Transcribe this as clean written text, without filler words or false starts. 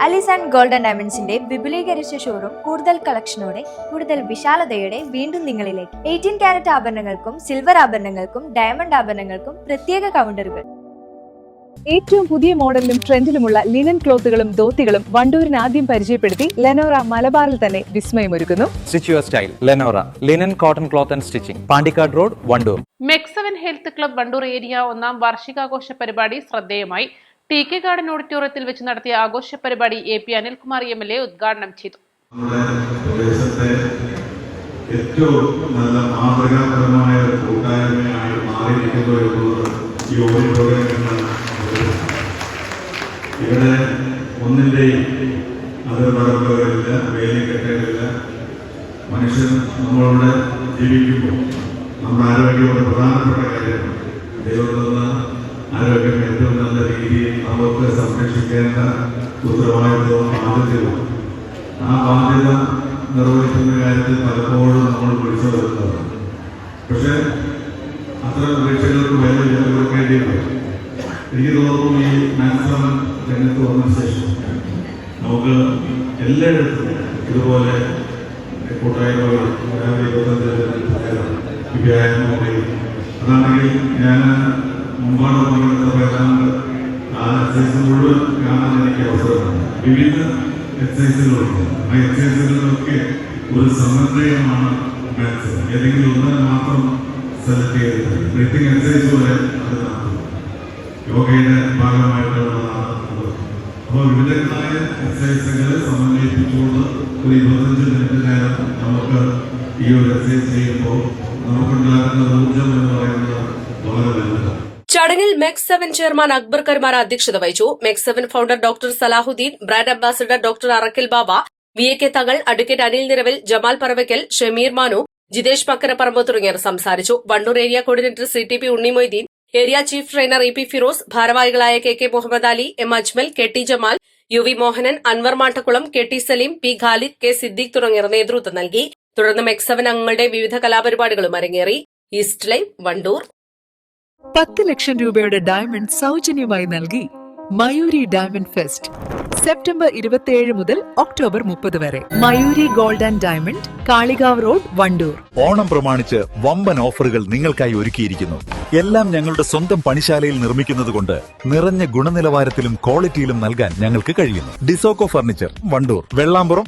Alice and golden ഡയമണ്ട്സിന്റെ വിപുലീകരിച്ച showroom കൂടുതൽ കളക്ഷനോടെ കൂടുതൽ വിശാലതയോടെ വീണ്ടും നിങ്ങളിലേക്ക് 18 കാരറ്റ് ആഭരണങ്ങൾക്കും സിൽവർ ആഭരണങ്ങൾക്കും ഡയമണ്ട് ആഭരണങ്ങൾക്കും പ്രത്യേക കൗണ്ടറുകൾ. ഏറ്റവും പുതിയ മോഡലിലും ട്രെൻഡിലുമുള്ള ലിനൻ ക്ലോത്തുകളും ധോത്തികളും വണ്ടൂരിന് ആദ്യം പരിചയപ്പെടുത്തി ലെനോറ മലബാറിൽ തന്നെ വിസ്മയമൊരുക്കുന്നു. Stitch your style Lenora linen cotton cloth and stitching, Pandikkad road, Wandoor. Mex seven health club Wandoor area 1ാം വാർഷികാഘോഷ പരിപാടി ശ്രദ്ധേയമായി. ടി.കെ. ഗാർഡൻ ഓഡിറ്റോറിയത്തിൽ വെച്ച് നടത്തിയ ആഘോഷ പരിപാടി AP അനിൽകുമാർ MLA ഉദ്ഘാടനം ചെയ്തു. ഏറ്റവും നല്ല മാതൃകാപരമായ ഒരു കൂട്ടായ്മയായി മാറിയിരിക്കുന്നു എന്നുള്ളത് ഈ ഓഡിറ്റോറിയം. ഇവിടെ ഒന്നിൻ്റെയും അതിർവരമ്പുകളില്ല, വേലിക്കെട്ടുകളില്ല. മനുഷ്യൻ നമ്മളോട് ജീവിക്കുമ്പോൾ നമ്മുടെ ആരോഗ്യമുള്ള പ്രധാനപ്പെട്ട കാര്യമാണ്. ദൈവത്തിൽ നിന്ന് ആരോഗ്യം ഏറ്റവും നല്ല രീതിയിൽ നമുക്ക് സംരക്ഷിക്കേണ്ട ഉത്തരവാദിത്വവും ബാധ്യതയുമാണ്. ആ ബാധ്യത നിർവഹിക്കുന്ന കാര്യത്തിൽ പലപ്പോഴും നമ്മൾ വിളിച്ചു വരുന്നതാണ്. പക്ഷെ അത്തരം വീഴ്ചകൾക്ക് വലിയ വില കൊടുക്കേണ്ടി വരും. എനിക്ക് തോന്നുന്നു ഈ മാക്സിമം രംഗത്ത് വന്ന ശേഷം നമുക്ക് എല്ലായിടത്തും ഇതുപോലെ കൂട്ടായ്മകൾ 2025 അതാണെങ്കിൽ ഞാൻ മുമ്പാട് പങ്കെടുത്തപ്പോൾ ഏതാണ്ട് ആ എക്സസൈസ് മുഴുവൻ കാണാൻ എനിക്ക് അവസരമുണ്ട്. വിവിധ എക്സസൈസുകളുണ്ട്. ആ എക്സസൈസുകളിലൊക്കെ ഒരു സമന്വയമാണ് മാക്സ്. ഏതെങ്കിലും ഒന്നിനെ മാത്രം സെലക്ട് ചെയ്തിട്ട് ബ്രീത്തിങ് എക്സസൈസ് പോലെ അത് നടത്തും. യോഗയുടെ ഭാഗമായിട്ടുള്ളതാണ്. അപ്പോൾ വിവിധങ്ങളായ എക്സസൈസുകളെ സമന്വയിപ്പിച്ചുകൊണ്ട് ഒരു 25 മിനിറ്റ് നേരം നമുക്ക് ഈ ഒരു എക്സസൈസ് ചെയ്യുമ്പോൾ നമുക്കുണ്ടാകുന്ന ഊർജം എന്ന് പറയുന്നത് വളരെ വലുതാണ്. ചടങ്ങിൽ MEX7 ചെയർമാൻ അക്ബർ കർമാര അധ്യക്ഷത വഹിച്ചു. MEX7 founder doctor Salahuddin, brand ambassador doctor Arakkal Baba, VAK Thangal, advocate Anil Niraval, Jamal Paravakkal, Shameer Manu, Jithesh Makkaraparamba തുടങ്ങിയവർ സംസാരിച്ചു. Wandoor area coordinator CTP Unni Moideen, area chief trainer EP Firoz, ഭാരവാഹികളായ KK Muhammad Ali, M Ajmal, KT Jamal, UV Mohanan, Anwar Mattakkulam, KT Saleem, P Khalid, K Siddique തുടങ്ങിയവർ നേതൃത്വം നൽകി. തുടർന്ന് MEX7 അംഗങ്ങളുടെ വിവിധ കലാപരിപാടികളും അരങ്ങേറി. East live, Wandoor. 10 ലക്ഷം രൂപയുടെ ഡയമണ്ട് സൗജന്യമായി നൽകി മയൂരി ഡയമണ്ട് ഫെസ്റ്റ് സെപ്റ്റംബർ 27 മുതൽ ഒക്ടോബർ 30 വരെ. Mayuri gold and diamond, Kalikavu road, Wandoor. Onam പ്രമാണിച്ച് വമ്പൻ ഓഫറുകൾ നിങ്ങൾക്കായി ഒരുക്കിയിരിക്കുന്നു. എല്ലാം ഞങ്ങളുടെ സ്വന്തം പണിശാലയിൽ നിർമ്മിക്കുന്നതുകൊണ്ട് നിറഞ്ഞ ഗുണനിലവാരത്തിലും ക്വാളിറ്റിയിലും നൽകാൻ ഞങ്ങൾക്ക് കഴിയുന്നു. ഡിസോക്കോ ഫർണിച്ചർ, വണ്ടൂർ, വെള്ളാമ്പുറം.